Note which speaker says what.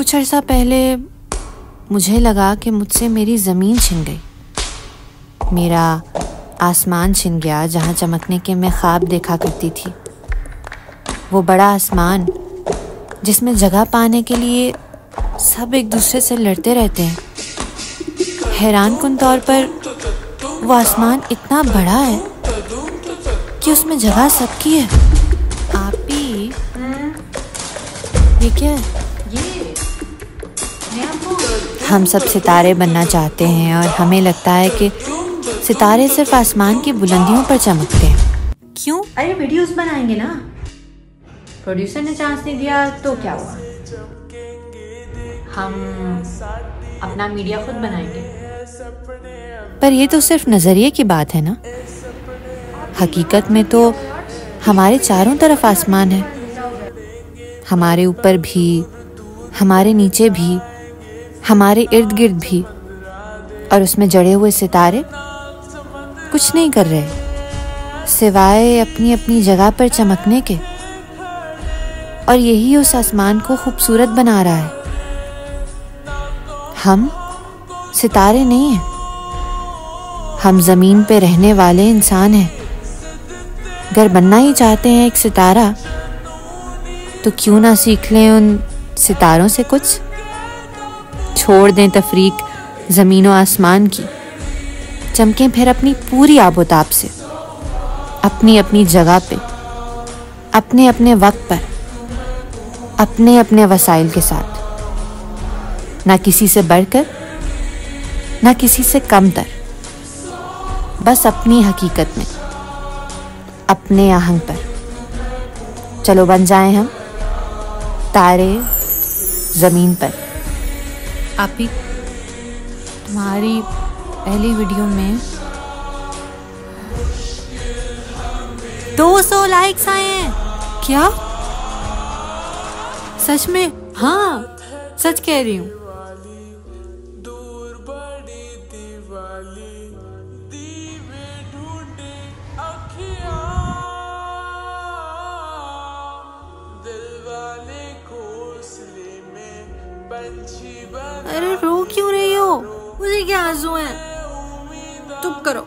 Speaker 1: कुछ अर्सा पहले मुझे लगा कि मुझसे मेरी ज़मीन छिन गई, मेरा आसमान छिन गया जहाँ चमकने के मैं ख्वाब देखा करती थी। वो बड़ा आसमान जिसमें जगह पाने के लिए सब एक दूसरे से लड़ते रहते हैं। हैरानकुन तौर पर वो आसमान इतना बड़ा है कि उसमें जगह सबकी है। आप ही ये क्या है? हम सब सितारे बनना चाहते हैं और हमें लगता है कि सितारे सिर्फ आसमान की बुलंदियों पर चमकते हैं। क्यों?
Speaker 2: अरे वीडियोस बनाएंगे ना, प्रोड्यूसर ने चांस नहीं दिया तो क्या हुआ, हम अपना मीडिया खुद बनाएंगे।
Speaker 1: पर ये तो सिर्फ नजरिए की बात है ना, हकीकत में तो हमारे चारों तरफ आसमान है, हमारे ऊपर भी, हमारे नीचे भी, हमारे इर्द गिर्द भी। और उसमें जड़े हुए सितारे कुछ नहीं कर रहे सिवाय अपनी अपनी जगह पर चमकने के, और यही उस आसमान को खूबसूरत बना रहा है। हम सितारे नहीं हैं, हम जमीन पे रहने वाले इंसान हैं। अगर बनना ही चाहते हैं एक सितारा तो क्यों ना सीख लें उन सितारों से कुछ, छोड़ दें तफरीक ज़मीन व आसमान की, चमकें फिर अपनी पूरी आबोताब से, अपनी अपनी जगह पे, अपने अपने वक्त पर, अपने अपने वसाइल के साथ, ना किसी से बढ़कर ना किसी से कमतर, बस अपनी हकीकत में, अपने आहंग पर। चलो बन जाएं हम तारे ज़मीन पर। आप ही तुम्हारी पहली वीडियो में 200 लाइक्स आए हैं। क्या? सच में? हाँ, सच कह रही हूँ। अरे रो क्यों रही हो? मुझे क्या आंसू हैं? चुप करो।